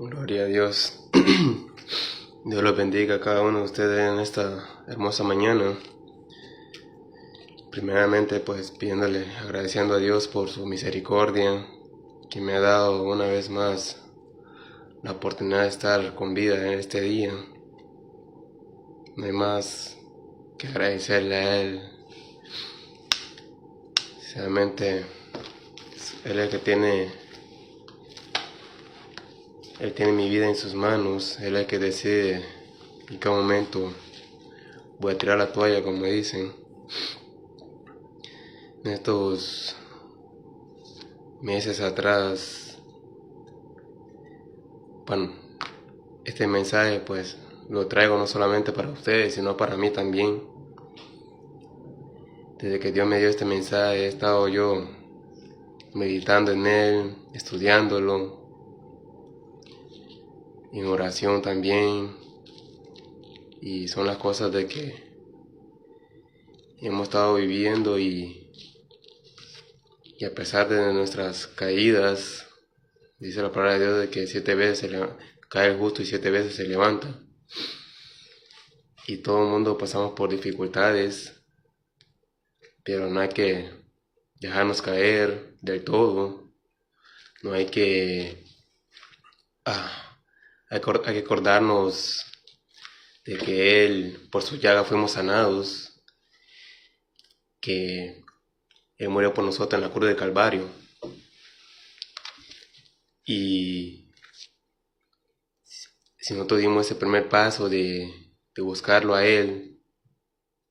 Gloria a Dios. Dios los bendiga a cada uno de ustedes en esta hermosa mañana. Primeramente, pues pidiéndole, agradeciendo a Dios por su misericordia, que me ha dado una vez más la oportunidad de estar con vida en este día. No hay más que agradecerle a Él. Sinceramente, Él es el que Él tiene mi vida en sus manos. Él es el que decide en qué momento voy a tirar la toalla, como dicen. En estos meses atrás, bueno, este mensaje pues lo traigo no solamente para ustedes, sino para mí también. Desde que Dios me dio este mensaje he estado yo meditando en él, estudiándolo, en oración también. Y son las cosas de que hemos estado viviendo y a pesar de nuestras caídas, dice la palabra de Dios de que 7 veces cae el justo y 7 veces se levanta. Y todo el mundo pasamos por dificultades, pero no hay que dejarnos caer del todo. No hay que hay que acordarnos de que Él, por su llaga fuimos sanados, que Él murió por nosotros en la cruz del Calvario. Y si nosotros dimos ese primer paso de buscarlo a Él,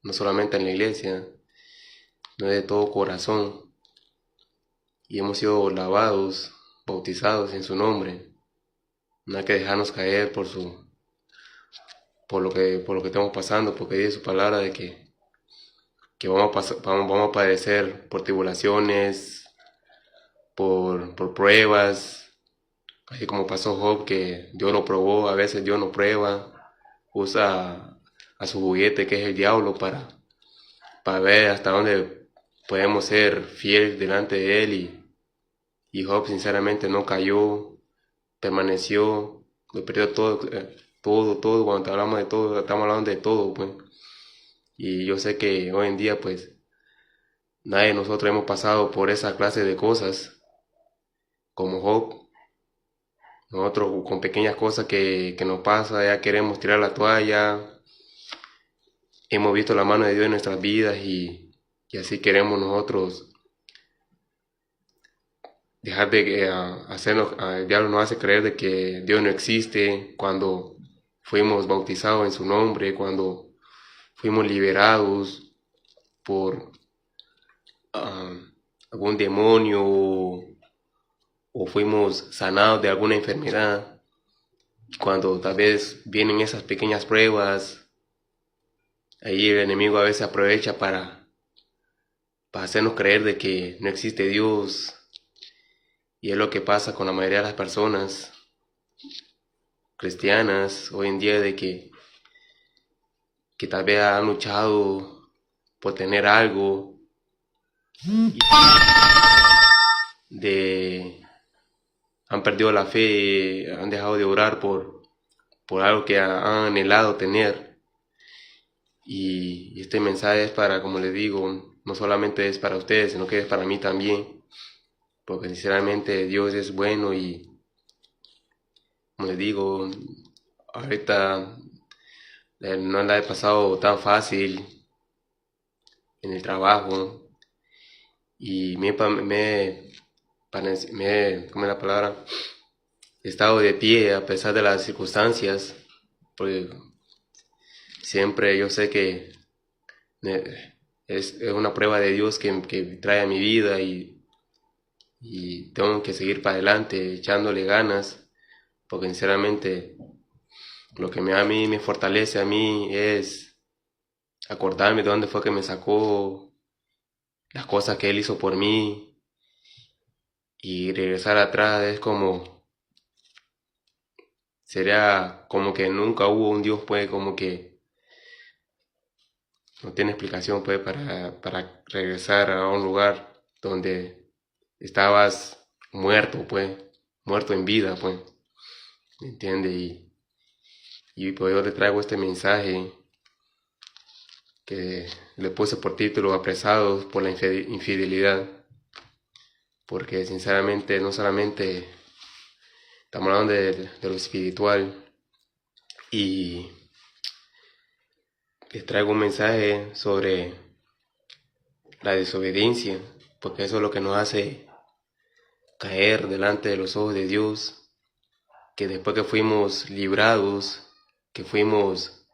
no solamente en la iglesia, no de todo corazón, y hemos sido lavados, bautizados en su nombre, no hay que dejarnos caer por lo que estamos pasando, porque dice su palabra de que vamos a padecer por tribulaciones, por pruebas, así como pasó Job, que Dios lo probó. A veces Dios no prueba, usa a su juguete, que es el diablo, para ver hasta dónde podemos ser fieles delante de él. Y Job sinceramente no cayó, permaneció, lo perdió todo, todo. Cuando hablamos de todo, estamos hablando de todo, pues. Y yo sé que hoy en día, pues, nadie de nosotros hemos pasado por esa clase de cosas como Job. Nosotros con pequeñas cosas que nos pasa ya queremos tirar la toalla. Hemos visto la mano de Dios en nuestras vidas y así queremos nosotros dejar de hacernos. El diablo nos hace creer de que Dios no existe cuando fuimos bautizados en su nombre, cuando fuimos liberados por algún demonio o fuimos sanados de alguna enfermedad. Cuando tal vez vienen esas pequeñas pruebas, ahí el enemigo a veces aprovecha para hacernos creer de que no existe Dios. Y es lo que pasa con la mayoría de las personas cristianas hoy en día, de que tal vez han luchado por tener algo y han perdido la fe, han dejado de orar por algo que han anhelado tener. Y este mensaje es para, como les digo, no solamente es para ustedes, sino que es para mí también, porque sinceramente Dios es bueno. Y como les digo, ahorita no la he pasado tan fácil en el trabajo y ¿cómo es la palabra? He estado de pie a pesar de las circunstancias, porque siempre yo sé que es una prueba de Dios que trae a mi vida y tengo que seguir para adelante echándole ganas, porque sinceramente lo que a mí me fortalece a mí es acordarme de dónde fue que me sacó, las cosas que Él hizo por mí, y regresar atrás es como, sería como que nunca hubo un Dios, pues, como que no tiene explicación, pues, para regresar a un lugar donde estabas muerto, pues, muerto en vida, pues. ¿me entiende? Y pues yo le traigo este mensaje que le puse por título Apresados por la infidelidad, porque sinceramente no solamente estamos hablando de lo espiritual, y les traigo un mensaje sobre la desobediencia, porque eso es lo que nos hace caer delante de los ojos de Dios, que después que fuimos librados, que fuimos,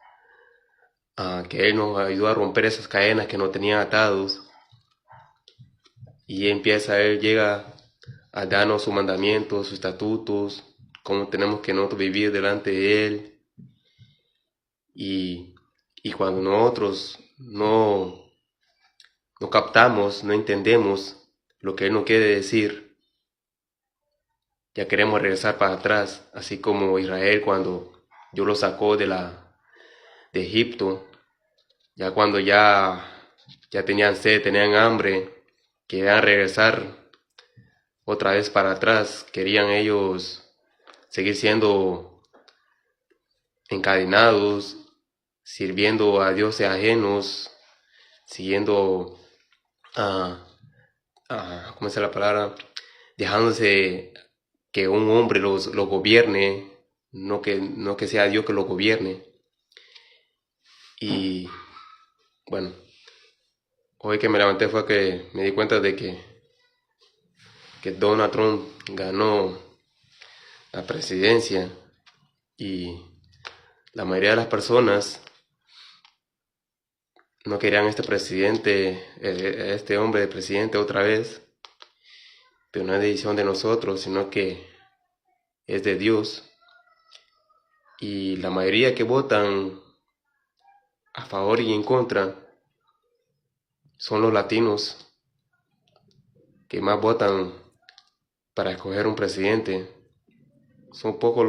que Él nos ayudó a romper esas cadenas que nos tenían atados, y Él llega a darnos sus mandamientos, sus estatutos, cómo tenemos que nosotros vivir delante de Él, y cuando nosotros no captamos, no entendemos lo que Él nos quiere decir, ya queremos regresar para atrás, así como Israel cuando Dios lo sacó de Egipto, ya cuando ya tenían sed, tenían hambre, querían regresar otra vez para atrás, querían ellos seguir siendo encadenados, sirviendo a dioses ajenos, siguiendo ¿cómo es la palabra? Dejándose que un hombre los gobierne, no que sea Dios que los gobierne. Y bueno, hoy que me levanté fue que me di cuenta de que Donald Trump ganó la presidencia, y la mayoría de las personas no querían este presidente, este hombre de presidente otra vez, pero no es decisión de nosotros, sino que es de Dios. Y la mayoría que votan a favor y en contra son los latinos, que más votan para escoger un presidente. Son pocos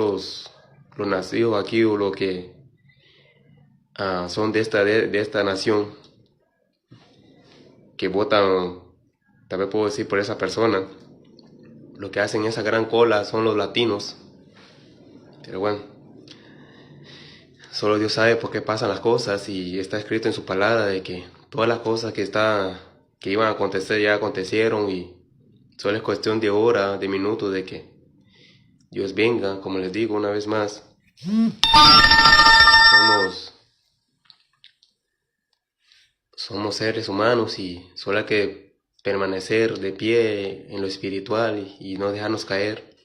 los nacidos aquí o los que son de esta nación que votan, tal vez puedo decir, por esa persona. Lo que hacen esa gran cola son los latinos. Pero bueno, solo Dios sabe por qué pasan las cosas, y está escrito en su palabra de que todas las cosas que iban a acontecer ya acontecieron, y solo es cuestión de hora, de minutos, de que Dios venga. Como les digo una vez más, somos seres humanos y solo hay que permanecer de pie en lo espiritual y no dejarnos caer.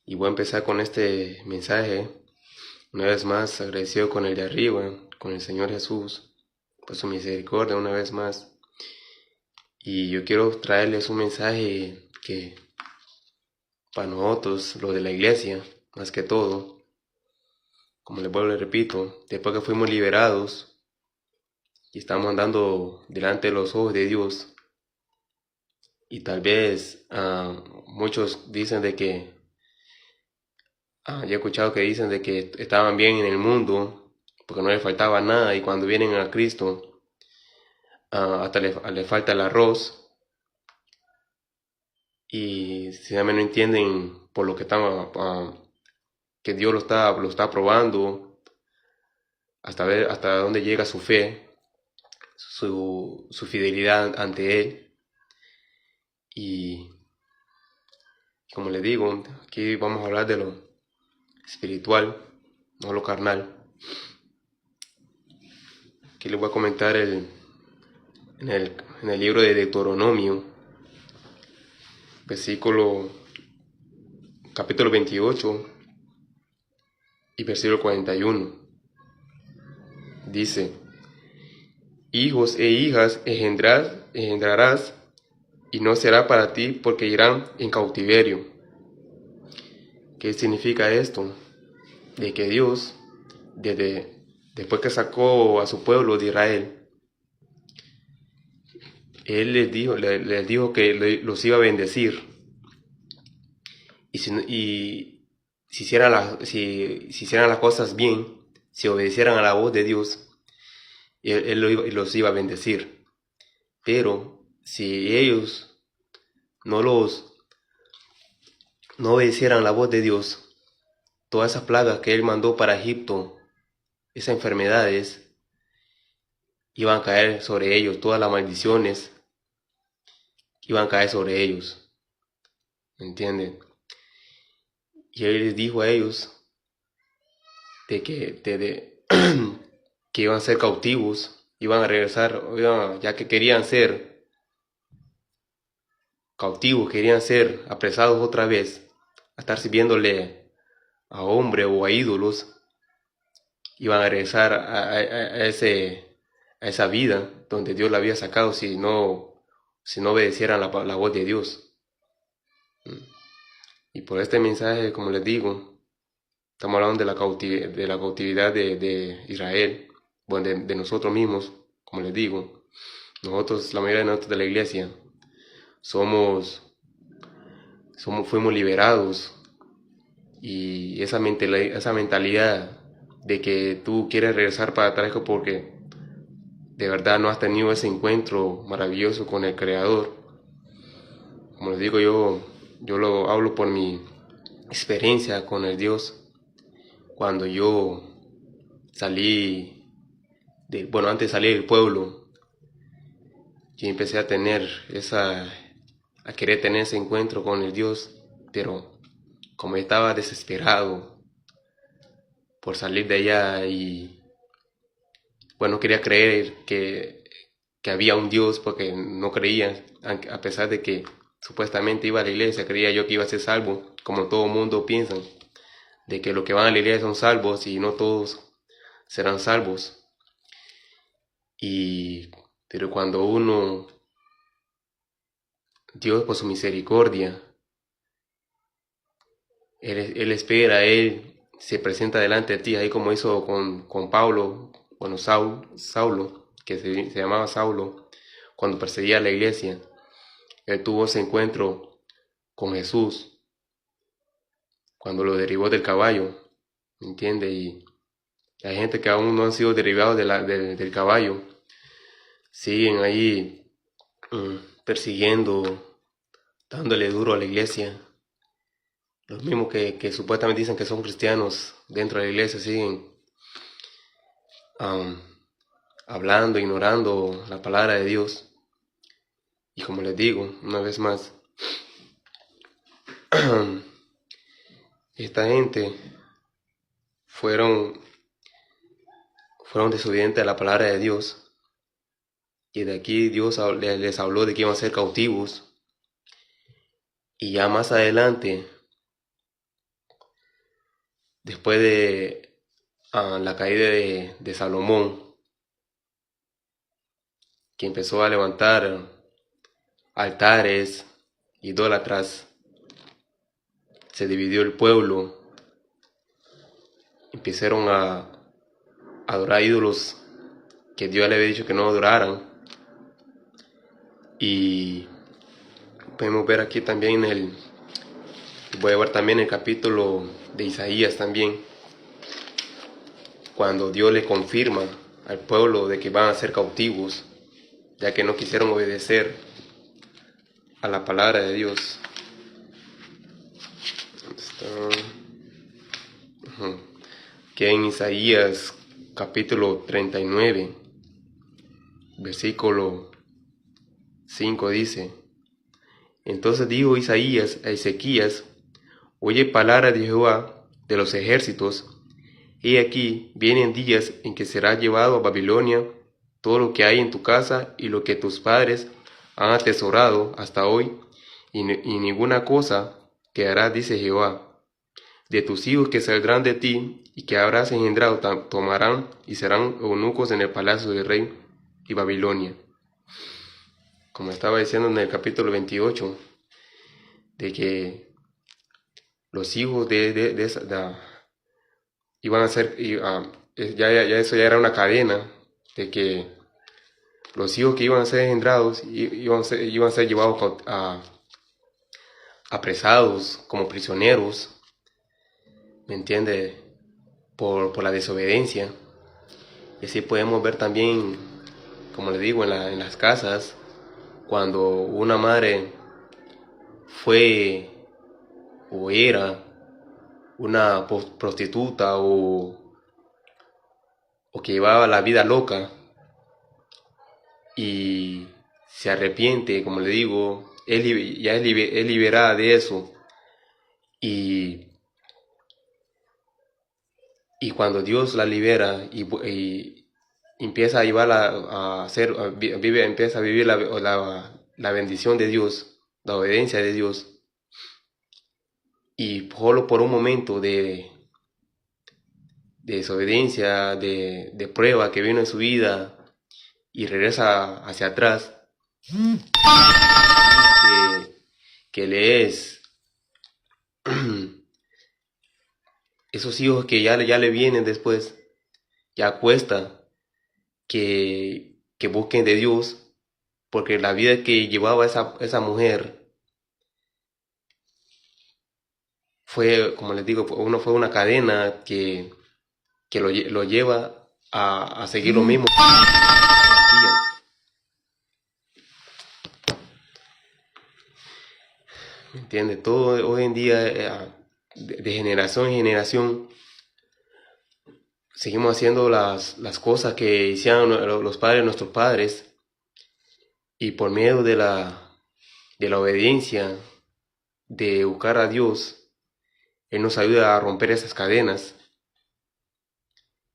Y voy a empezar con este mensaje, una vez más agradecido con el de arriba, con el Señor Jesús, por su misericordia una vez más. Y yo quiero traerles un mensaje que para nosotros, lo de la iglesia, más que todo, como les vuelvo y repito, después que fuimos liberados y estamos andando delante de los ojos de Dios, y tal vez muchos dicen de que, yo he escuchado que dicen de que estaban bien en el mundo porque no les faltaba nada, y cuando vienen a Cristo hasta le falta el arroz, y sinceramente no entienden por lo que que Dios lo está probando, hasta ver hasta dónde llega su fe, su fidelidad ante Él. Y como les digo, aquí vamos a hablar de lo espiritual, no lo carnal. Aquí les voy a comentar en el libro de Deuteronomio, capítulo 28 y versículo 41. Dice: hijos e hijas engendrarás, y no será para ti, porque irán en cautiverio. ¿Qué significa esto? De que Dios, después que sacó a su pueblo de Israel, Él les dijo que los iba a bendecir. Y si hicieran las cosas bien, si obedecieran a la voz de Dios, Él los iba a bendecir. Pero si ellos no obedecieran la voz de Dios, todas esas plagas que él mandó para Egipto, esas enfermedades, iban a caer sobre ellos, todas las maldiciones iban a caer sobre ellos, ¿me entienden? Y él les dijo a ellos que iban a ser cautivos, iban a regresar, ya que querían ser cautivos, querían ser apresados otra vez, a estar sirviéndole a hombre o a ídolos, iban a regresar a esa vida donde Dios la había sacado si no obedecieran la voz de Dios. Y por este mensaje, como les digo, estamos hablando de la cautividad de Israel, bueno, de nosotros mismos, como les digo. Nosotros, la mayoría de nosotros de la iglesia, fuimos liberados, y esa mentalidad de que tú quieres regresar para atrás porque de verdad no has tenido ese encuentro maravilloso con el Creador. Como les digo, yo lo hablo por mi experiencia con el Dios. Cuando yo salí, antes de salir del pueblo, yo empecé a querer tener ese encuentro con el Dios, pero como estaba desesperado por salir de allá y no quería creer que había un Dios, porque no creía, a pesar de que supuestamente iba a la iglesia, creía yo que iba a ser salvo, como todo mundo piensa, de que los que van a la iglesia son salvos y no todos serán salvos. Pero cuando Dios por su misericordia, Él espera, Él se presenta delante de ti, ahí como hizo con Pablo, Saulo, que se llamaba Saulo, cuando perseguía a la iglesia. Él tuvo ese encuentro con Jesús cuando lo derribó del caballo, ¿me entiende? Y hay gente que aún no han sido derribados del caballo, siguen ahí persiguiendo, dándole duro a la iglesia. Los mismos que supuestamente dicen que son cristianos dentro de la iglesia siguen hablando, ignorando la palabra de Dios. Y como les digo, una vez más, esta gente fueron desobedientes a la palabra de Dios, y de aquí Dios les habló de que iban a ser cautivos. Y ya más adelante, después de la caída de Salomón, que empezó a levantar altares idólatras, se dividió el pueblo, empezaron a adorar ídolos que Dios le había dicho que no adoraran. Y podemos ver aquí también voy a ver también el capítulo de Isaías también, cuando Dios le confirma al pueblo de que van a ser cautivos, ya que no quisieron obedecer a la palabra de Dios. Que en Isaías capítulo 39, versículo 5 dice: Entonces dijo Isaías a Ezequías: Oye palabra de Jehová de los ejércitos. He aquí, vienen días en que será llevado a Babilonia todo lo que hay en tu casa y lo que tus padres han atesorado hasta hoy, y ninguna cosa quedará, dice Jehová. De tus hijos que saldrán de ti y que habrás engendrado tomarán y serán eunucos en el palacio del rey y Babilonia. Como estaba diciendo en el capítulo 28, de que los hijos iban a ser, eso ya era una cadena, de que los hijos que iban a ser engendrados iban a ser llevados apresados como prisioneros, ¿me entiende? Por la desobediencia. Y así podemos ver también, como les digo, en las casas, cuando una madre fue o era una prostituta o que llevaba la vida loca y se arrepiente, como le digo, ya es liberada de eso. Y, y cuando Dios la libera y empieza a llevarla a hacer, empieza a vivir la bendición de Dios, la obediencia de Dios, y solo por un momento de desobediencia, de prueba que vino en su vida y regresa hacia atrás, que le es esos hijos que ya le vienen después, ya cuesta que busquen de Dios, porque la vida que llevaba esa mujer fue, como les digo, fue una cadena que lo lleva a seguir lo mismo. ¿Me entiende? Todo hoy en día, de generación en generación, seguimos haciendo las cosas que hicieron los padres de nuestros padres, y por medio de la obediencia, de buscar a Dios, Él nos ayuda a romper esas cadenas.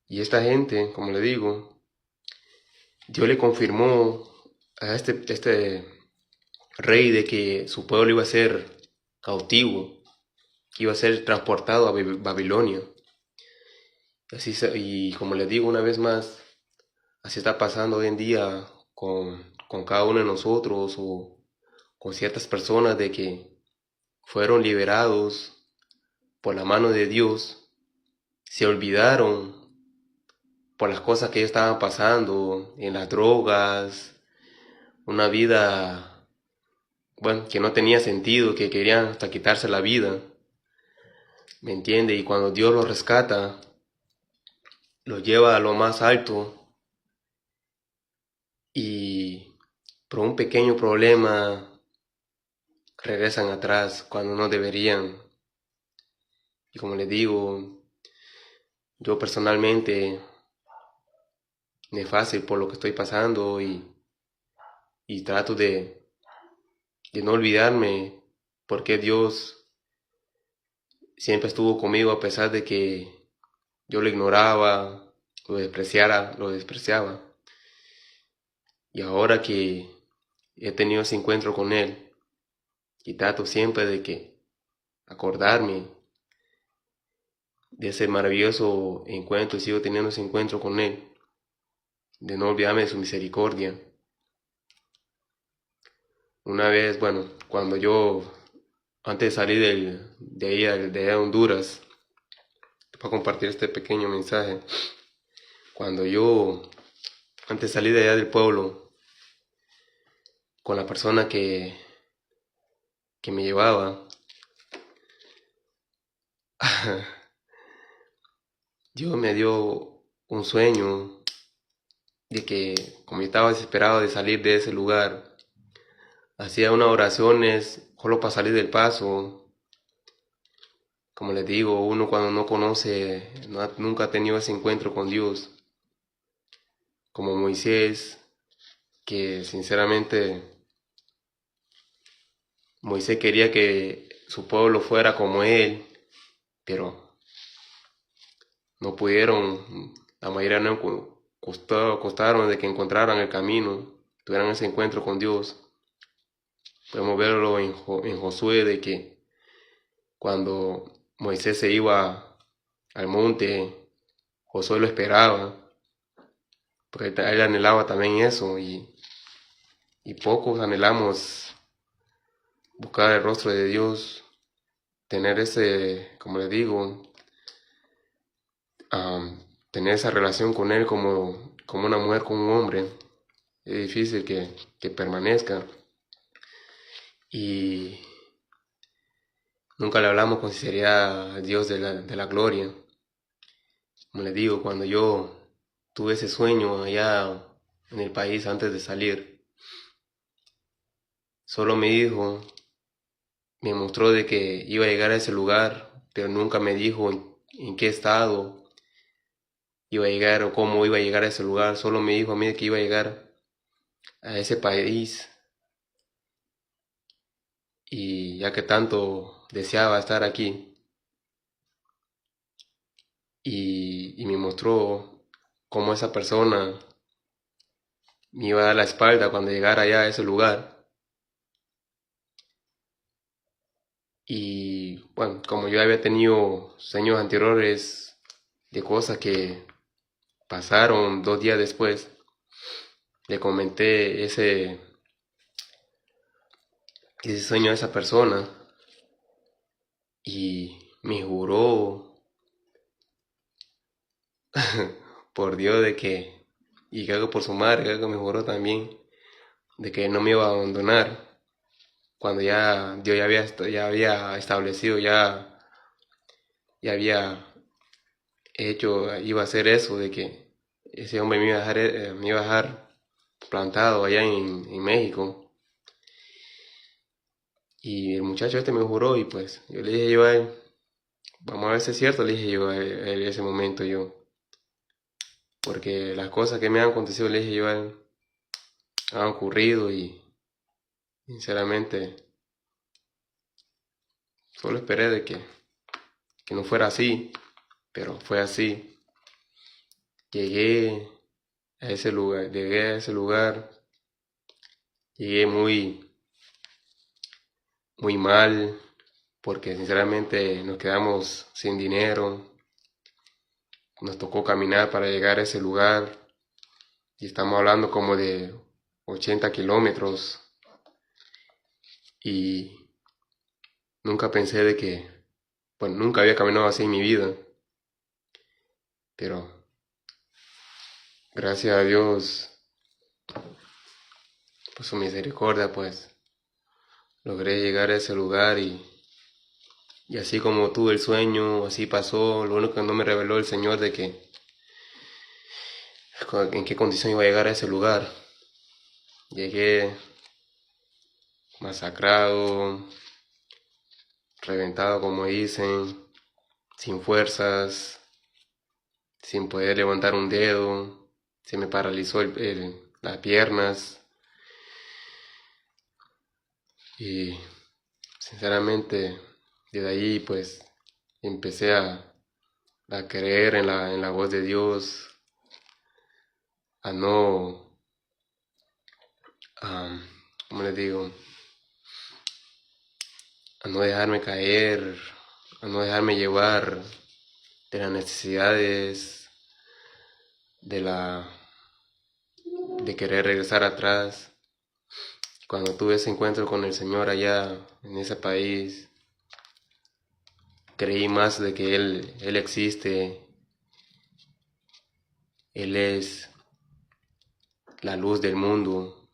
Y esta gente, como le digo, Dios le confirmó a este rey de que su pueblo iba a ser cautivo, que iba a ser transportado a Babilonia. Y como les digo una vez más, así está pasando hoy en día con cada uno de nosotros o con ciertas personas, de que fueron liberados por la mano de Dios, se olvidaron por las cosas que ellos estaban pasando en las drogas, una vida, bueno, que no tenía sentido, que querían hasta quitarse la vida, ¿me entiende? Y cuando Dios los rescata, los lleva a lo más alto, y por un pequeño problema regresan atrás cuando no deberían. Y como les digo, yo personalmente me es fácil por lo que estoy pasando, y trato de no olvidarme porque Dios siempre estuvo conmigo a pesar de que yo lo ignoraba, lo despreciaba. Y ahora que he tenido ese encuentro con Él, y trato siempre de que acordarme de ese maravilloso encuentro, y sigo teniendo ese encuentro con Él, de no olvidarme de su misericordia. Una vez, bueno, cuando yo, antes de salir de ahí de Honduras, para compartir este pequeño mensaje, cuando yo, antes de salir de allá del pueblo, con la persona que me llevaba, Dios me dio un sueño de que, como yo estaba desesperado de salir de ese lugar, hacía unas oraciones solo para salir del paso. Como les digo, uno cuando no conoce, nunca ha tenido ese encuentro con Dios, como Moisés, que sinceramente Moisés quería que su pueblo fuera como él, pero no pudieron. La mayoría no costaron de que encontraran el camino, tuvieran ese encuentro con Dios. Podemos verlo en Josué, de que cuando Moisés se iba al monte, Josué lo esperaba, porque él anhelaba también eso, y pocos anhelamos buscar el rostro de Dios, tener ese, como les digo, tener esa relación con Él como una mujer con un hombre. Es difícil que permanezca, y nunca le hablamos con sinceridad a Dios de la gloria. Como les digo, cuando yo tuve ese sueño allá en el país antes de salir, solo me dijo, me mostró de que iba a llegar a ese lugar pero nunca me dijo en qué estado iba a llegar o cómo iba a llegar a ese lugar. Solo me dijo a mí que iba a llegar a ese país, y ya que tanto deseaba estar aquí, y me mostró cómo esa persona me iba a dar la espalda cuando llegara allá a ese lugar. Y bueno, como yo había tenido sueños anteriores de cosas que pasaron 2 días después, le comenté ese sueño a esa persona, y me juró por Dios de que, y creo que por su madre, creo que me juró también, de que no me iba a abandonar cuando ya Dios ya había establecido, ya había hecho, iba a hacer eso, de que ese hombre me iba a dejar plantado allá en México. Y el muchacho este me juró, y pues yo le dije yo a él, vamos a ver si es cierto, le dije yo a él en ese momento yo, porque las cosas que me han acontecido, le dije yo a él, han ocurrido, y sinceramente solo esperé de que no fuera así, pero fue así. Llegué llegué a ese lugar, llegué muy mal, porque sinceramente nos quedamos sin dinero, nos tocó caminar para llegar a ese lugar, y estamos hablando como de 80 kilómetros, y nunca pensé de que, bueno, nunca había caminado así en mi vida, pero gracias a Dios, por su misericordia, pues logré llegar a ese lugar, y así como tuve el sueño, así pasó. Lo único que no me reveló el Señor de que en qué condición iba a llegar a ese lugar. Llegué masacrado, reventado como dicen, sin fuerzas, sin poder levantar un dedo, se me paralizó las piernas, y sinceramente desde ahí pues empecé a creer en la voz de Dios, a no, ¿cómo les digo? A no dejarme caer, a no dejarme llevar de las necesidades, de la de querer regresar atrás. Cuando tuve ese encuentro con el Señor allá en ese país, creí más de que Él existe, Él es la luz del mundo,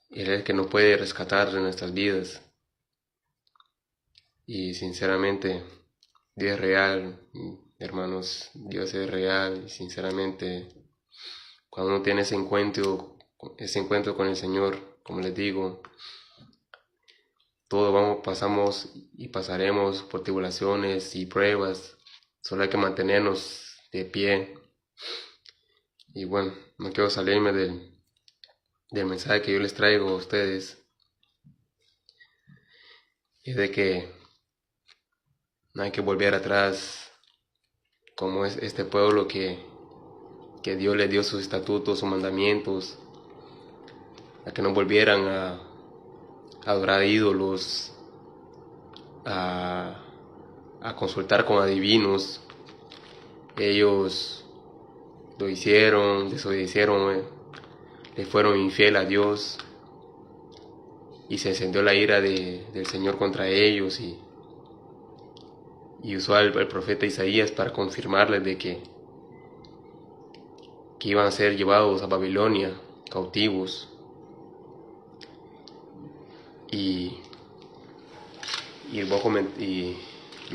Él es el que nos puede rescatar de nuestras vidas. Y sinceramente, Dios es real, hermanos, Dios es real, y sinceramente, cuando uno tiene ese encuentro con el Señor, como les digo, todos pasamos y pasaremos por tribulaciones y pruebas. Solo hay que mantenernos de pie. Y bueno, no quiero salirme del mensaje que yo les traigo a ustedes. Es de que no hay que volver atrás, como es este pueblo que Dios les dio sus estatutos, sus mandamientos, a que no volvieran a adorar ídolos, a, a consultar con adivinos. Ellos lo hicieron, desobedecieron, le fueron infiel a Dios, y se encendió la ira del Señor contra ellos, y usó al profeta Isaías para confirmarles de que iban a ser llevados a Babilonia, cautivos. Y, y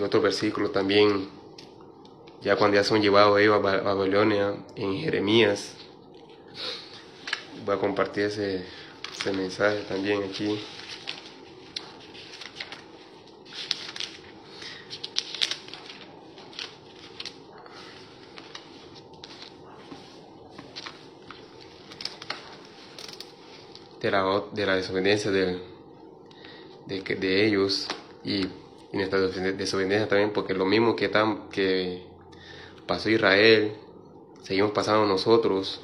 otro versículo también, ya cuando ya son llevados ellos a Babilonia, en Jeremías. Voy a compartir ese mensaje también aquí. de la desobediencia de ellos y nuestra desobediencia también, porque lo mismo que pasó Israel, seguimos pasando nosotros,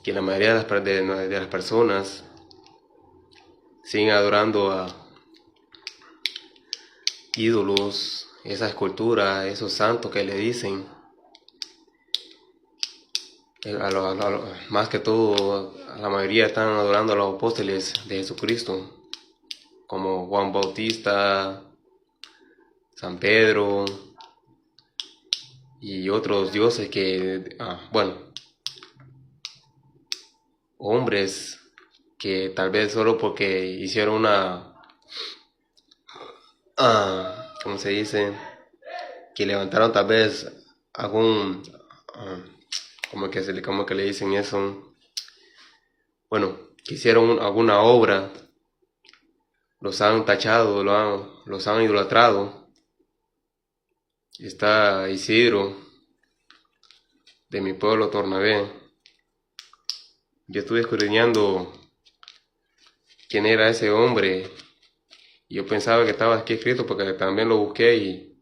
que la mayoría de las personas siguen adorando a ídolos, esa escultura, esos santos que le dicen, más que todo, la mayoría están adorando a los apóstoles de Jesucristo, como Juan Bautista, San Pedro y otros dioses hombres que tal vez solo porque hicieron ¿cómo se dice? Que levantaron tal vez algún, ¿cómo que le dicen eso? Bueno, que hicieron alguna obra, los han tachado, los han idolatrado. Está Isidro, de mi pueblo Tornabé. Yo estuve escudriñando quién era ese hombre. Yo pensaba que estaba aquí escrito porque también lo busqué y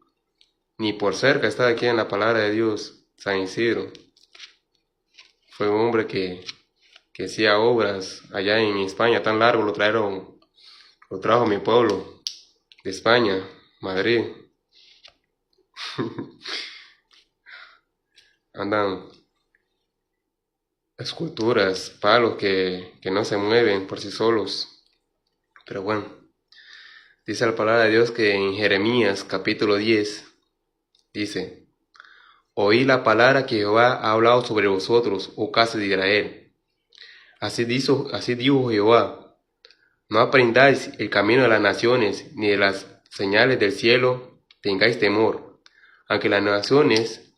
ni por cerca está aquí en la palabra de Dios. San Isidro fue un hombre que hacía obras allá en España, tan largo lo trajo a mi pueblo de España, Madrid. Andan esculturas, palos que no se mueven por sí solos. Pero bueno, dice la palabra de Dios que en Jeremías capítulo 10 dice: Oí la palabra que Jehová ha hablado sobre vosotros, oh casa de Israel. Así dijo Jehová: No aprendáis el camino de las naciones, ni de las señales del cielo tengáis temor, aunque las naciones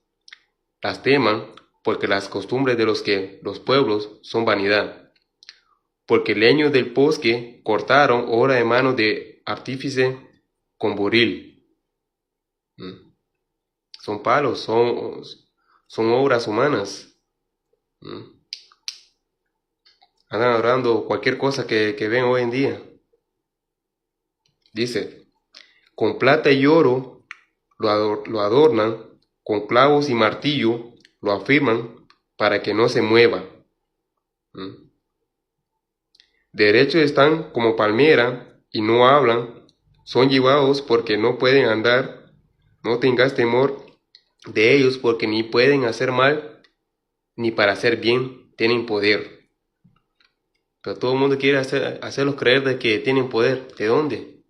las teman, porque las costumbres de los pueblos son vanidad. Porque leño del bosque cortaron, obra de manos de artífice con buril. Son palos, son obras humanas. Andan adorando cualquier cosa que ven hoy en día. Dice: con plata y oro lo adornan, con clavos y martillo lo afirman para que no se mueva. Derechos están como palmera y no hablan, son llevados porque no pueden andar. No tengas temor de ellos, porque ni pueden hacer mal ni para hacer bien tienen poder. Pero todo el mundo quiere hacerlos creer de que tienen poder. ¿De dónde?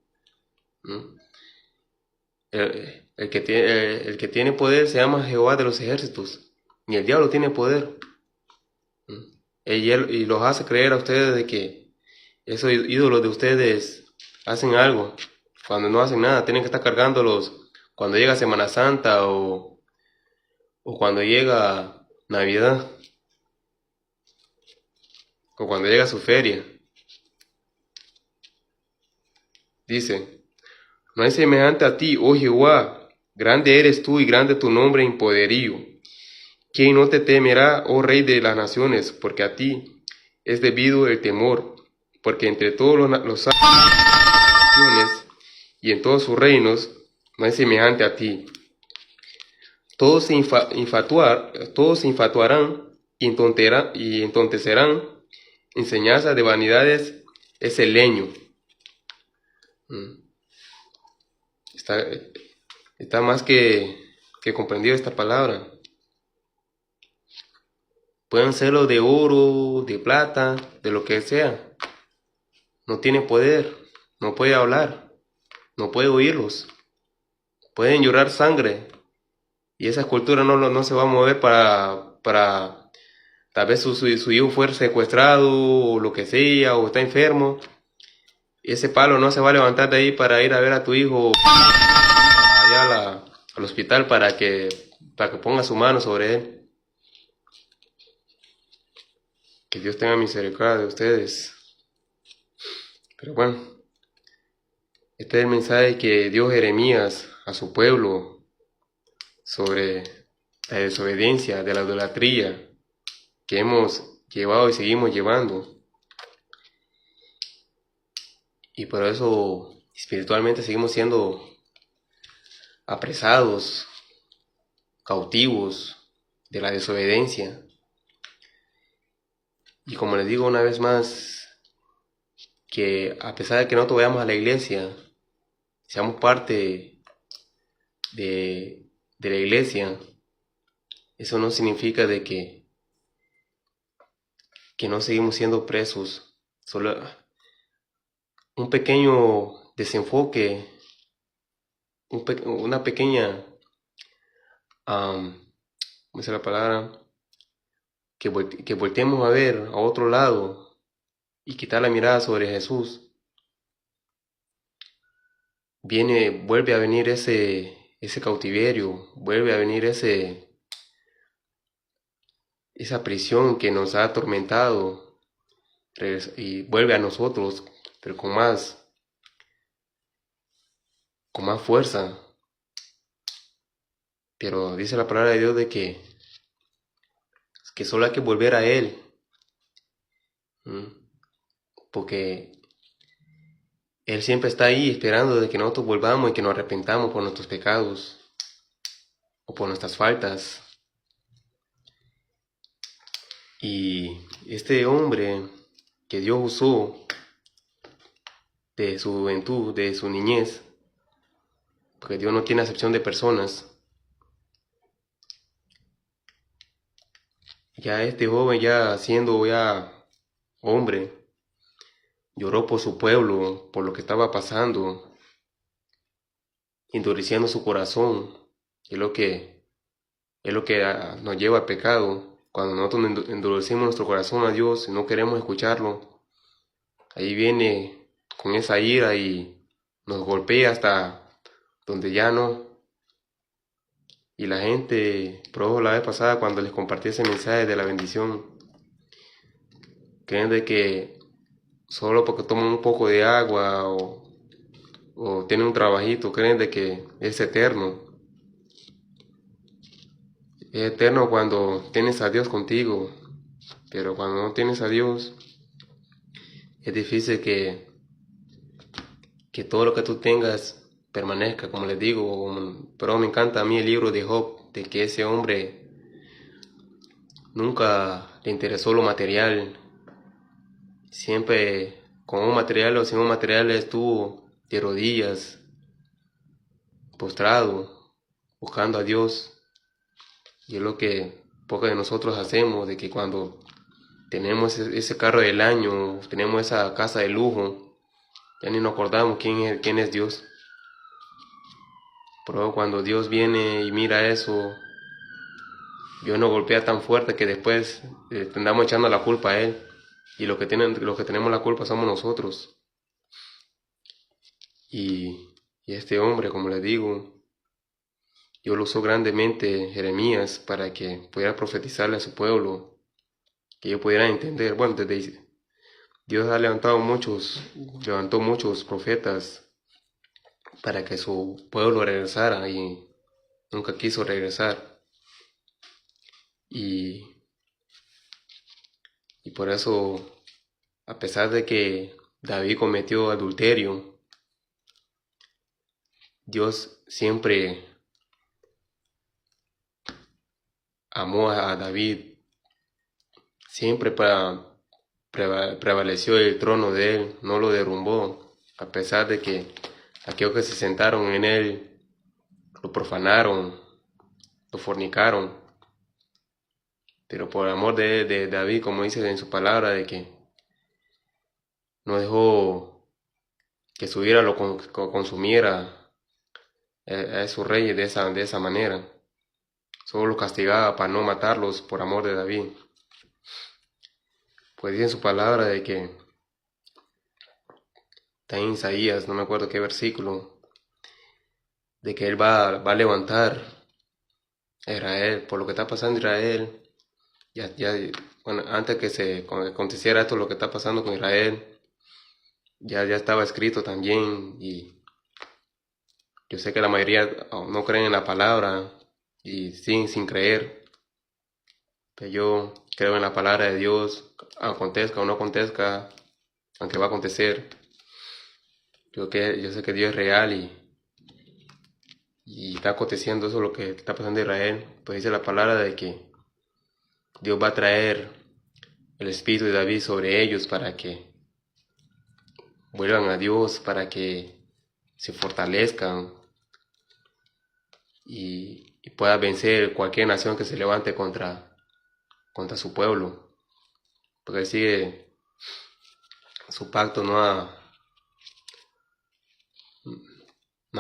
El que tiene poder se llama Jehová de los ejércitos. Ni el diablo tiene poder. Y los hace creer a ustedes de que esos ídolos de ustedes hacen algo, cuando no hacen nada. Tienen que estar cargándolos cuando llega Semana Santa o cuando llega Navidad o cuando llega su feria. Dice: No hay semejante a ti, oh Jehová, grande eres tú y grande tu nombre en poderío. ¿Quién no te temerá, oh Rey de las naciones? Porque a ti es debido el temor, porque entre todos los naciones y en todos sus reinos no hay semejante a ti. Todos se infatuarán y entontecerán. Enseñanza de vanidades es el leño. Está más que comprendido esta palabra. Pueden serlo de oro, de plata, de lo que sea. No tiene poder, no puede hablar, no puede oírlos. Pueden llorar sangre y esa escultura no se va a mover para tal vez su hijo fue secuestrado o lo que sea, o está enfermo. Ese palo no se va a levantar de ahí para ir a ver a tu hijo allá al hospital para que ponga su mano sobre él. Que Dios tenga misericordia de ustedes. Pero bueno, este es el mensaje que dio Jeremías a su pueblo sobre la desobediencia, de la idolatría que hemos llevado y seguimos llevando. Y por eso espiritualmente seguimos siendo apresados, cautivos de la desobediencia. Y como les digo una vez más, que a pesar de que no vayamos a la iglesia, seamos parte de la iglesia, eso no significa de que no seguimos siendo presos. Solo un pequeño desenfoque, una pequeña, ¿cómo dice la palabra? Que volteemos a ver a otro lado y quitar la mirada sobre Jesús. Vuelve a venir ese cautiverio, vuelve a venir esa prisión que nos ha atormentado y vuelve a nosotros, pero con más fuerza. Pero dice la palabra de Dios de que solo hay que volver a Él, porque Él siempre está ahí esperando de que nosotros volvamos y que nos arrepentamos por nuestros pecados o por nuestras faltas. Y este hombre que Dios usó de su juventud, de su niñez, porque Dios no tiene acepción de personas, ya este joven, ya siendo ya hombre, lloró por su pueblo, por lo que estaba pasando, endureciendo su corazón. Es lo que nos lleva al pecado. Cuando nosotros endurecemos nuestro corazón a Dios y no queremos escucharlo, ahí viene con esa ira y nos golpea hasta donde ya no. Y la gente, por ejemplo, la vez pasada cuando les compartí ese mensaje de la bendición, creen de que solo porque toman un poco de agua o tienen un trabajito, creen de que es eterno. Es eterno cuando tienes a Dios contigo, pero cuando no tienes a Dios, es difícil que todo lo que tú tengas permanezca, como les digo. Pero me encanta a mí el libro de Job, de que ese hombre nunca le interesó lo material, siempre con un material o sin un material estuvo de rodillas, postrado, buscando a Dios. Y es lo que pocos de nosotros hacemos, de que cuando tenemos ese carro del año, tenemos esa casa de lujo, ya ni nos acordamos quién es Dios. Pero cuando Dios viene y mira eso, Dios nos golpea tan fuerte que después andamos echando la culpa a Él. Y los que tenemos la culpa somos nosotros. Y este hombre, como les digo, Dios lo usó grandemente, Jeremías, para que pudiera profetizarle a su pueblo, que ellos pudieran entender. Bueno, Dios levantó muchos profetas para que su pueblo regresara y nunca quiso regresar. Y por eso, a pesar de que David cometió adulterio, Dios siempre amó a David, siempre prevaleció el trono de él, no lo derrumbó, a pesar de que aquellos que se sentaron en él lo profanaron, lo fornicaron. Pero por amor de David, como dice en su palabra, de que no dejó que su ira lo consumiera a esos reyes de esa manera. Solo los castigaba para no matarlos por amor de David. Pues dice en su palabra de que está en Isaías, no me acuerdo qué versículo, de que él va a levantar a Israel, por lo que está pasando en Israel. Bueno, antes que se aconteciera esto, lo que está pasando con Israel, ya estaba escrito también. Y yo sé que la mayoría no creen en la palabra y siguen sin creer, pero yo creo en la palabra de Dios, acontezca o no acontezca, aunque va a acontecer. Yo sé que Dios es real y está aconteciendo eso lo que está pasando en Israel. Pues dice la palabra de que Dios va a traer el espíritu de David sobre ellos para que vuelvan a Dios, para que se fortalezcan y pueda vencer cualquier nación que se levante contra su pueblo. Porque sigue su pacto no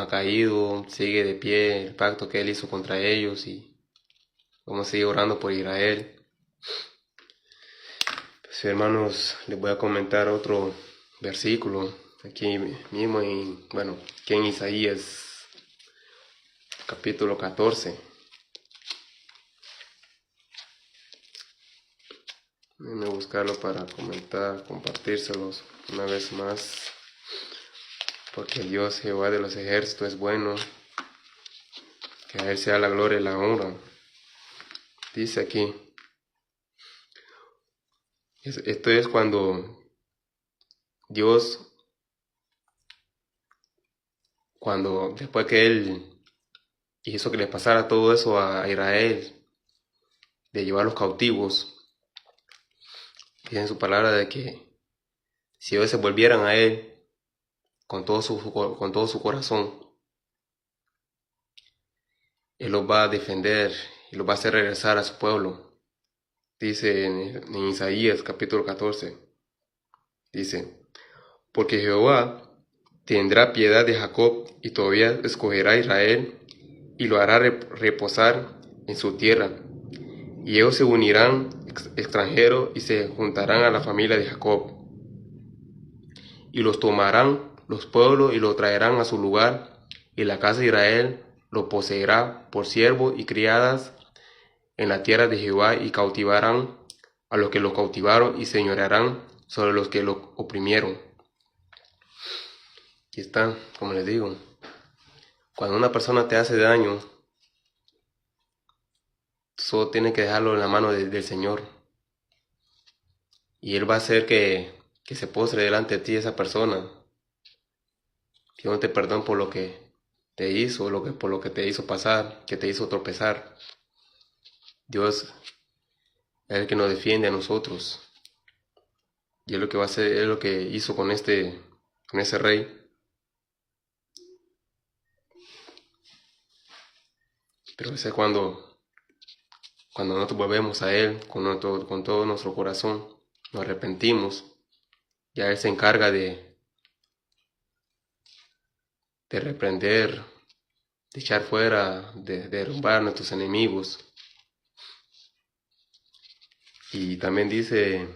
ha caído, sigue de pie el pacto que él hizo contra ellos y vamos a seguir orando por Israel. Pues, hermanos, les voy a comentar otro versículo aquí mismo, aquí en Isaías capítulo 14. Déjenme buscarlo para comentar, compartírselos una vez más. Porque Dios Jehová de los ejércitos es bueno, que a Él sea la gloria y la honra. Dice aquí, esto es cuando Dios, después que Él hizo que le pasara todo eso a Israel, de llevar los cautivos, dice en su palabra de que si ellos se volvieran a Él con todo su corazón, Él los va a defender y los va a hacer regresar a su pueblo. Dice en Isaías capítulo 14, dice, porque Jehová tendrá piedad de Jacob y todavía escogerá a Israel y lo hará reposar en su tierra. Y ellos se unirán extranjeros y se juntarán a la familia de Jacob. Y los tomarán los pueblos y lo traerán a su lugar, y la casa de Israel lo poseerá por siervos y criadas en la tierra de Jehová, y cautivarán a los que lo cautivaron y señorearán sobre los que lo oprimieron. Aquí está, como les digo, cuando una persona te hace daño, solo tienes que dejarlo en la mano del Señor. Y Él va a hacer que se postre delante de ti esa persona, pidiéndote perdón por lo que te hizo, por lo que te hizo pasar, que te hizo tropezar. Dios es el que nos defiende a nosotros. Y es lo que va a hacer, es lo que hizo con ese rey. Pero ese es cuando nosotros volvemos a Él con todo nuestro corazón, nos arrepentimos, ya Él se encarga de reprender, de echar fuera, de derrumbar a nuestros enemigos. Y también dice,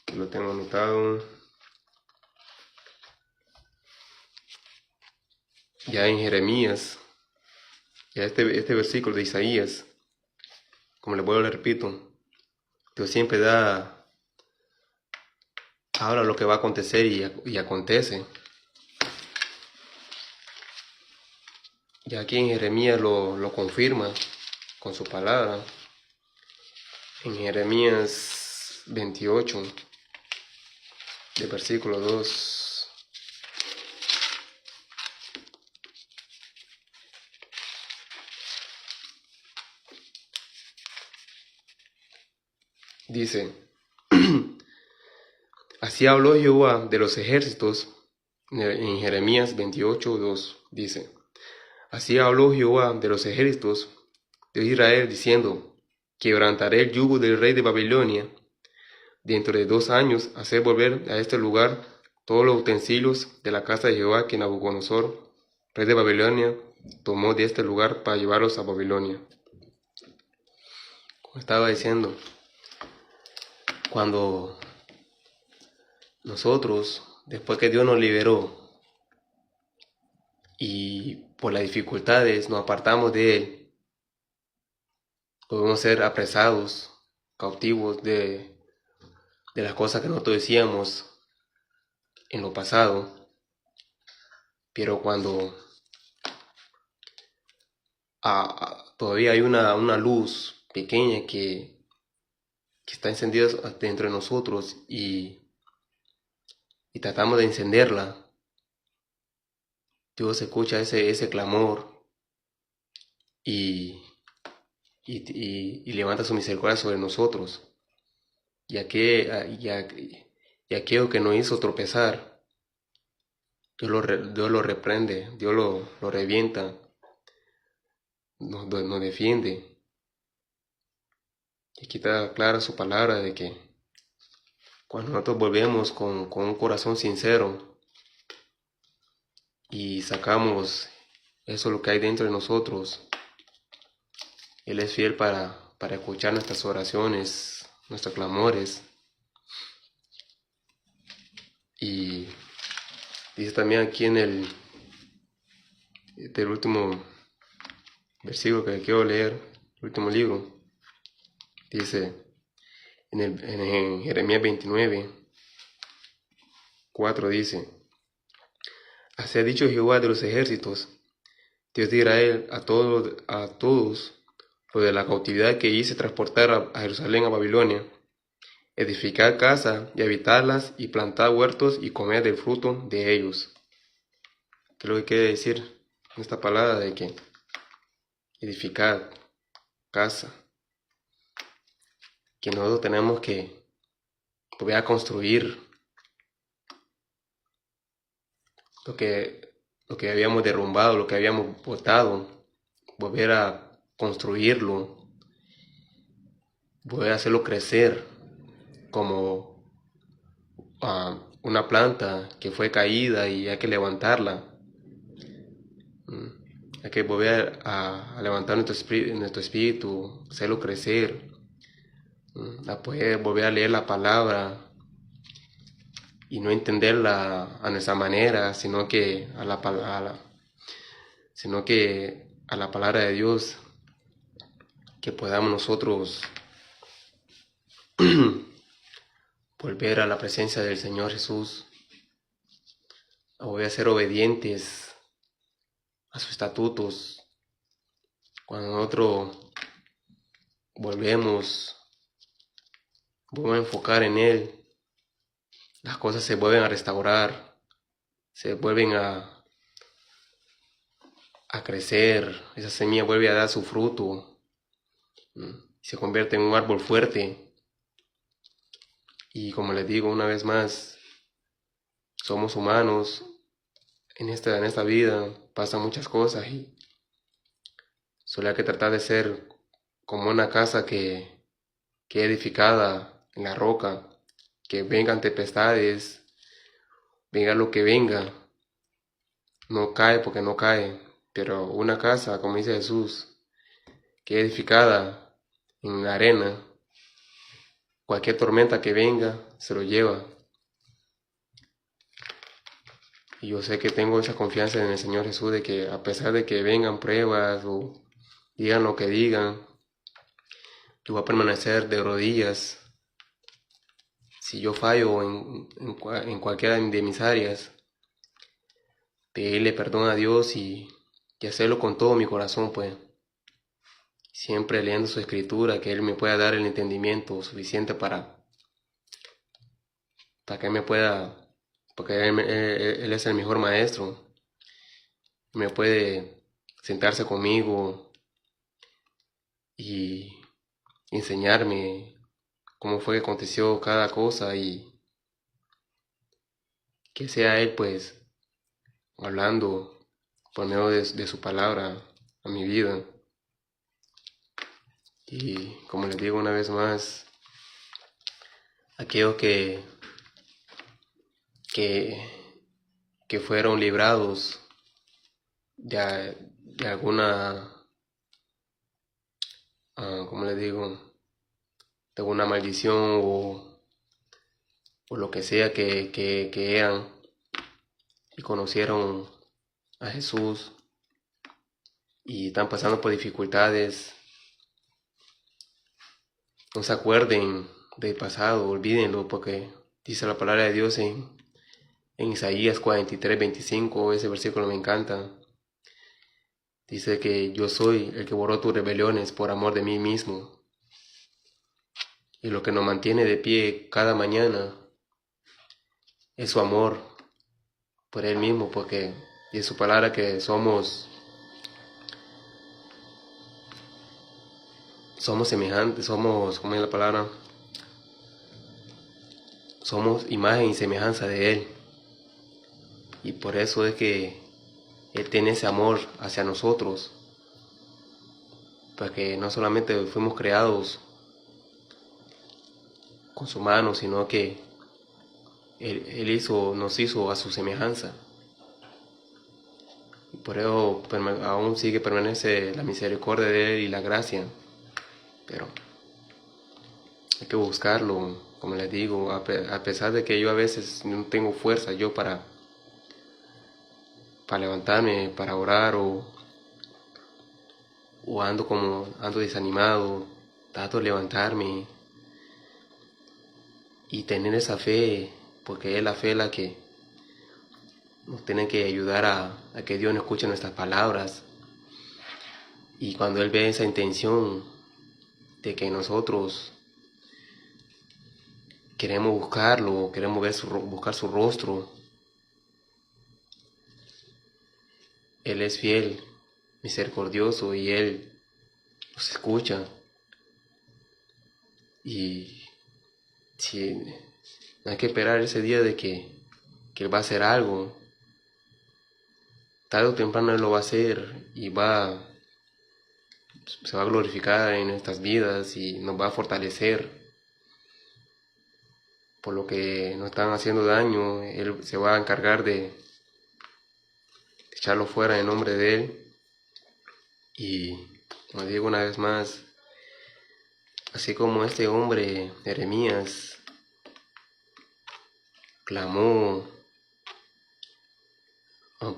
que lo tengo anotado, ya en Jeremías, ya este versículo de Isaías, como les repito, Dios siempre habla lo que va a acontecer y acontece. Ya aquí en Jeremías lo confirma con su palabra. En Jeremías 28, de versículo 2. Dice, así habló Jehová de los ejércitos, en Jeremías 28, 2, dice, así habló Jehová de los ejércitos de Israel, diciendo, quebrantaré el yugo del rey de Babilonia, dentro de 2 años, hacer volver a este lugar todos los utensilios de la casa de Jehová que Nabucodonosor, rey de Babilonia, tomó de este lugar para llevarlos a Babilonia. Como estaba diciendo, cuando nosotros, después que Dios nos liberó y por las dificultades nos apartamos de Él, podemos ser apresados, cautivos de las cosas que nosotros decíamos en lo pasado. Pero cuando todavía hay una luz pequeña que está encendida dentro de nosotros y tratamos de encenderla, Dios escucha ese clamor y, y levanta su misericordia sobre nosotros. Y aquello que nos hizo tropezar, Dios lo reprende, Dios lo revienta, nos defiende. Y aquí está clara su palabra de que cuando nosotros volvemos con un corazón sincero y sacamos eso lo que hay dentro de nosotros, Él es fiel para escuchar nuestras oraciones, nuestros clamores. Y dice también aquí en el último versículo que quiero leer, el último libro, dice en Jeremías 29:4 dice: Así ha dicho Jehová de los ejércitos, Dios de Israel, a todos lo de la cautividad que hice transportar a Jerusalén, a Babilonia: edificar casas y habitarlas, y plantar huertos y comer del fruto de ellos. ¿Qué es lo que quiere decir en esta palabra? De que edificar casa, que nosotros tenemos que volver a construir lo que habíamos derrumbado, lo que habíamos botado, volver a construirlo, volver a hacerlo crecer como una planta que fue caída y hay que levantarla. Hay que volver a levantar nuestro espíritu, hacerlo crecer, a poder volver a leer la palabra y no entenderla a nuestra manera, sino que a la palabra de Dios, que podamos nosotros volver a la presencia del Señor Jesús, a volver a ser obedientes a sus estatutos. Cuando nosotros volvemos a enfocar en Él, las cosas se vuelven a restaurar, se vuelven a crecer, esa semilla vuelve a dar su fruto, se convierte en un árbol fuerte. Y como les digo una vez más, somos humanos, en esta vida pasan muchas cosas y solo hay que tratar de ser como una casa que edificada en la roca, que vengan tempestades, venga lo que venga, no cae porque no cae, pero una casa, como dice Jesús, que edificada en la arena, cualquier tormenta que venga se lo lleva. Y yo sé que tengo esa confianza en el Señor Jesús de que a pesar de que vengan pruebas o digan lo que digan, yo voy a permanecer de rodillas. Si yo fallo en cualquiera de mis áreas, pedirle perdón a Dios y hacerlo con todo mi corazón, pues. Siempre leyendo su escritura, que Él me pueda dar el entendimiento suficiente para que Él me pueda, porque él es el mejor maestro. Me puede sentarse conmigo y enseñarme cómo fue que aconteció cada cosa y que sea Él, pues, hablando por medio de su palabra a mi vida. Y como les digo una vez más, aquellos que fueron librados de alguna, como les digo, de alguna maldición o lo que sea que eran y conocieron a Jesús y están pasando por dificultades, no se acuerden del pasado, olvídenlo, porque dice la palabra de Dios en Isaías 43:25, ese versículo me encanta. Dice que yo soy el que borró tus rebeliones por amor de mí mismo. Y lo que nos mantiene de pie cada mañana es su amor por Él mismo, porque Y es su palabra que somos semejantes, ¿cómo es la palabra? Somos imagen y semejanza de Él. Y por eso es que Él tiene ese amor hacia nosotros. Porque no solamente fuimos creados con su mano, sino que Él nos hizo a su semejanza. Y por eso aún permanece la misericordia de Él y la gracia. Pero hay que buscarlo, como les digo, a pesar de que yo a veces no tengo fuerza yo para levantarme, para orar, o ando desanimado, trato de levantarme y tener esa fe, porque es la fe la que nos tiene que ayudar a que Dios no escuche nuestras palabras. Y cuando Él ve esa intención de que nosotros queremos buscarlo, queremos buscar su rostro, Él es fiel, misericordioso, y Él nos escucha. Y si no hay que esperar ese día de que Él va a hacer algo, tarde o temprano Él lo va a hacer y se va a glorificar en nuestras vidas y nos va a fortalecer. Por lo que nos están haciendo daño, Él se va a encargar de echarlo fuera en nombre de Él. Y como digo una vez más, así como este hombre, Jeremías, clamó,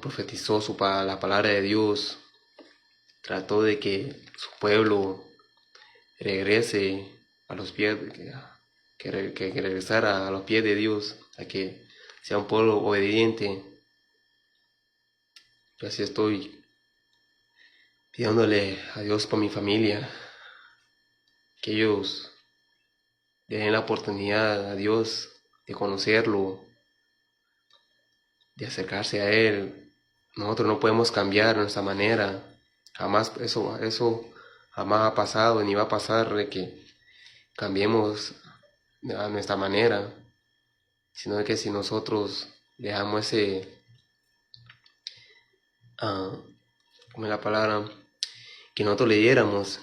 profetizó la palabra de Dios, trató de que su pueblo regrese a los pies, que regresara a los pies de Dios, a que sea un pueblo obediente. Yo así estoy pidiéndole a Dios por mi familia, que ellos den la oportunidad a Dios de conocerlo, de acercarse a Él. Nosotros no podemos cambiar nuestra manera, jamás, eso jamás ha pasado ni va a pasar de que cambiemos a nuestra manera, sino que si nosotros le damos como la palabra, que nosotros le diéramos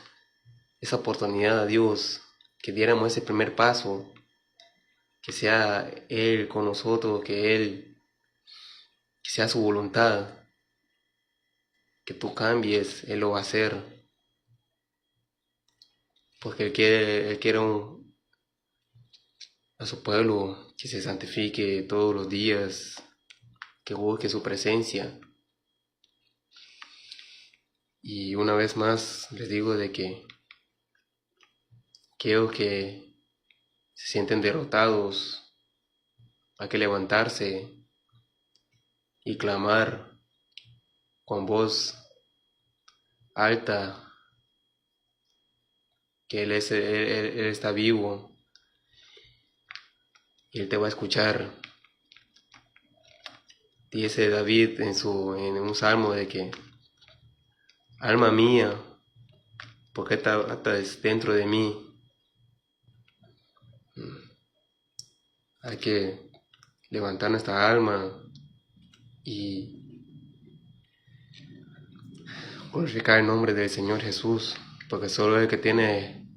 esa oportunidad a Dios, que diéramos ese primer paso, que sea Él con nosotros, que sea su voluntad, que tú cambies, Él lo va a hacer, porque Él quiere a su pueblo que se santifique todos los días, que busque su presencia. Y una vez más les digo de que aquellos que se sienten derrotados, hay que levantarse y clamar con voz alta que Él está vivo y Él te va a escuchar. Dice David en un salmo de que: alma mía, ¿por qué estás dentro de mí? Hay que levantar nuestra alma y glorificar el nombre del Señor Jesús, porque solo Él que tiene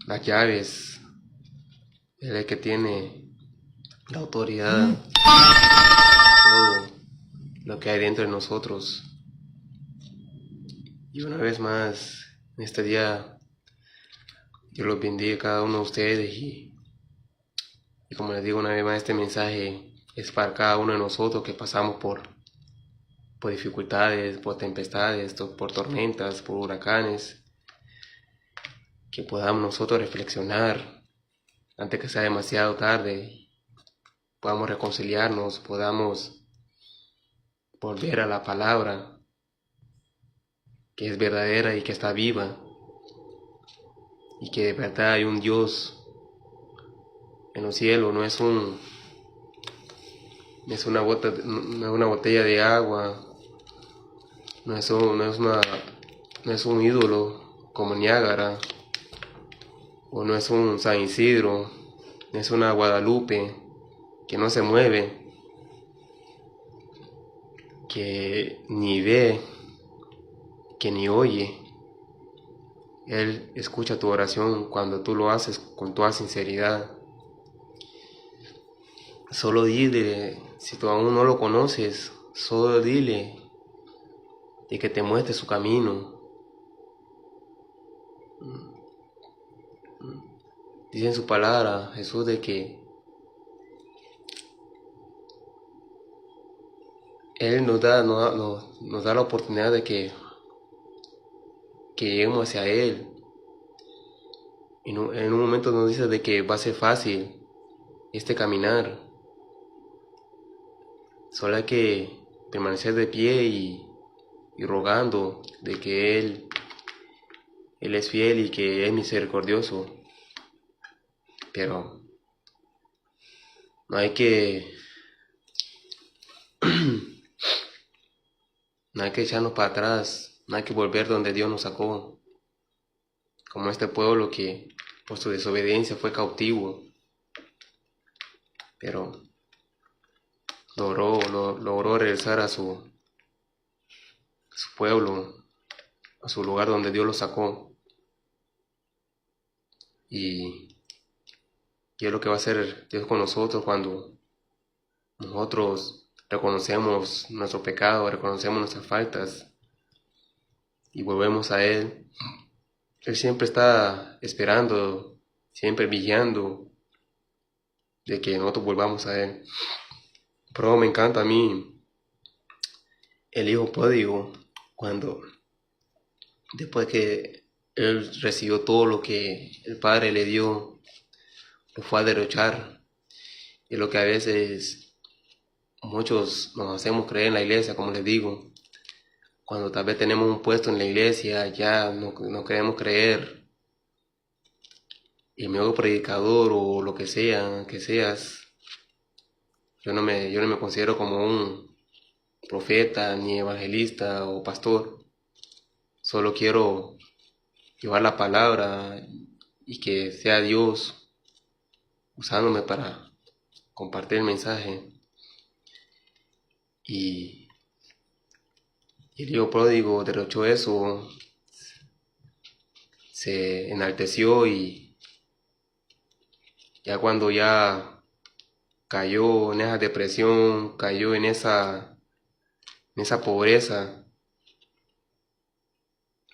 las llaves, Él es el que tiene la autoridad, todo lo que hay dentro de nosotros. Y una vez más, en este día, Dios los bendiga a cada uno de ustedes, y como les digo una vez más, este mensaje es para cada uno de nosotros que pasamos por dificultades, por tempestades, por tormentas, por huracanes, que podamos nosotros reflexionar antes que sea demasiado tarde, podamos reconciliarnos, podamos volver a la palabra que es verdadera y que está viva, y que de verdad hay un Dios en los cielos, no es una botella de agua no es un ídolo como Niágara, o no es un San Isidro, no es una Guadalupe que no se mueve, que ni ve, que ni oye. Él escucha tu oración cuando tú lo haces con toda sinceridad. Solo dile, si tú aún no lo conoces, solo dile de que te muestre su camino. Dice en su palabra Jesús de que Él nos da la oportunidad de que lleguemos hacia Él. En un momento nos dice de que va a ser fácil este caminar. Solo hay que permanecer de pie y rogando de que Él es fiel y que es misericordioso. Pero no hay que no hay que echarnos para atrás, no hay que volver donde Dios nos sacó, como este pueblo que por su desobediencia fue cautivo, pero logró regresar a su pueblo, a su lugar donde Dios lo sacó. Y es lo que va a hacer Dios con nosotros cuando nosotros reconocemos nuestro pecado, reconocemos nuestras faltas y volvemos a Él. Él siempre está esperando, siempre vigilando de que nosotros volvamos a Él. Pero me encanta a mí el hijo pródigo cuando después que él recibió todo lo que el Padre le dio, lo fue a derrochar. Y lo que a veces muchos nos hacemos creer en la iglesia, como les digo, cuando tal vez tenemos un puesto en la iglesia, ya no queremos creer. Y mi nuevo predicador o lo que sea, que seas, yo no me considero como un profeta, ni evangelista o pastor. Solo quiero llevar la palabra y que sea Dios usándome para compartir el mensaje. Y el hijo pródigo derrochó eso, se enalteció y ya cuando ya cayó en esa depresión, cayó en esa pobreza,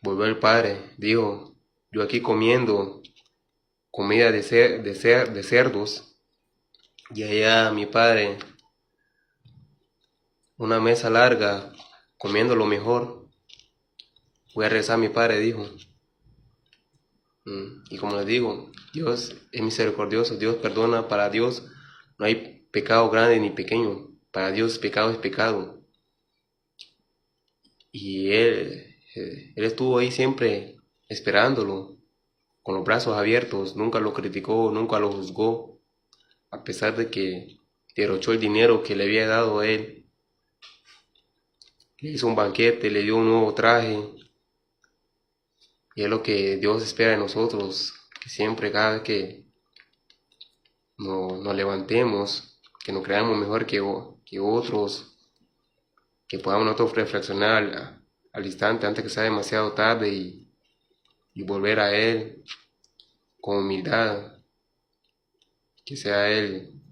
volvió el Padre, dijo, yo aquí comiendo comida de cerdos, y allá mi Padre, una mesa larga, comiendo lo mejor. Voy a regresar a mi Padre, dijo. Y como les digo, Dios es misericordioso, Dios perdona. Para Dios no hay pecado grande ni pequeño. Para Dios pecado es pecado. Y Él estuvo ahí siempre esperándolo, con los brazos abiertos. Nunca lo criticó, nunca lo juzgó, a pesar de que derrochó el dinero que le había dado a Él. Le hizo un banquete, le dio un nuevo traje. Y es lo que Dios espera de nosotros, que siempre, cada vez que nos levantemos, que nos creamos mejor que otros, que podamos nosotros reflexionar al instante antes que sea demasiado tarde y volver a Él con humildad, que sea Él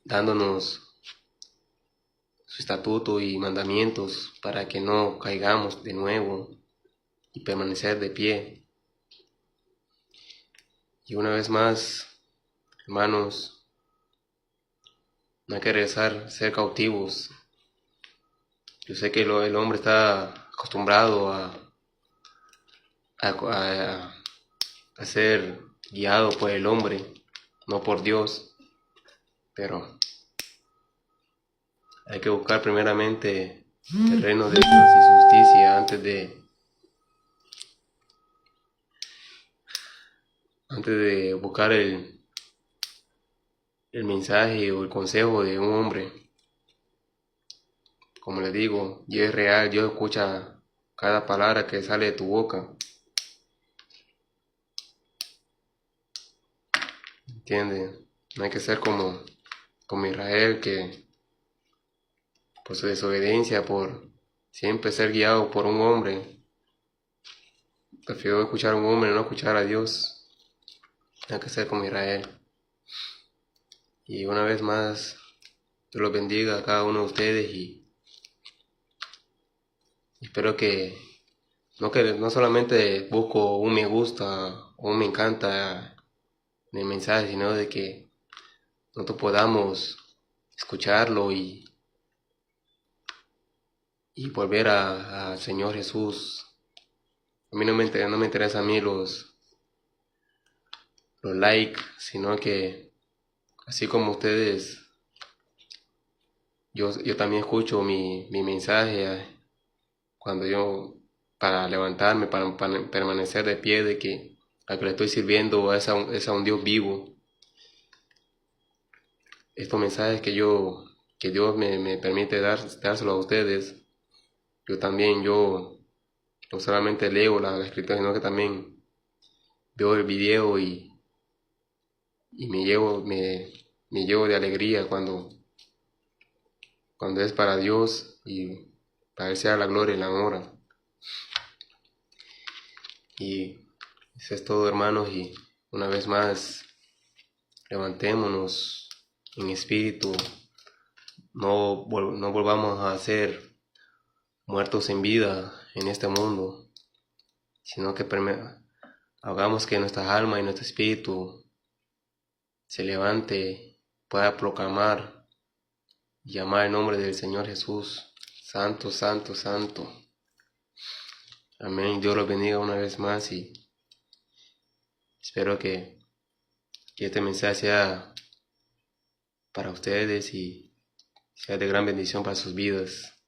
dándonos su estatuto y mandamientos para que no caigamos de nuevo y permanecer de pie. Y una vez más, hermanos, no hay que regresar a ser cautivos. Yo sé que el hombre está acostumbrado a ser guiado por el hombre, no por Dios, pero hay que buscar primeramente el reino de Dios y su justicia antes de buscar el mensaje o el consejo de un hombre. como les digo, Dios es real, Dios escucha cada palabra que sale de tu boca, ¿entiendes? No hay que ser como Israel, que por su desobediencia, por siempre ser guiado por un hombre, prefiero escuchar a un hombre, no escuchar a Dios. No hay que ser como Israel. Y una vez más, Dios los bendiga a cada uno de ustedes y espero que no solamente busco un me gusta o un me encanta en el mensaje, sino de que nosotros podamos escucharlo y volver al Señor Jesús. A mí no me interesa a mí los likes, sino que así como ustedes, yo también escucho mi mensaje cuando yo, para levantarme, para permanecer de pie, de que a que le estoy sirviendo es a un Dios vivo. Estos mensajes que Dios me permite dárselo a ustedes, yo no solamente leo la escritura, sino que también veo el video y me llevo de alegría cuando es para Dios y para Él sea la gloria y la honra. Y eso es todo, hermanos, y una vez más, levantémonos en espíritu, no volvamos a ser muertos en vida en este mundo, sino que hagamos que nuestra alma y nuestro espíritu se levante, pueda proclamar y llamar el nombre del Señor Jesús. Santo, santo, santo. Amén. Dios los bendiga una vez más y espero que este mensaje sea para ustedes y sea de gran bendición para sus vidas.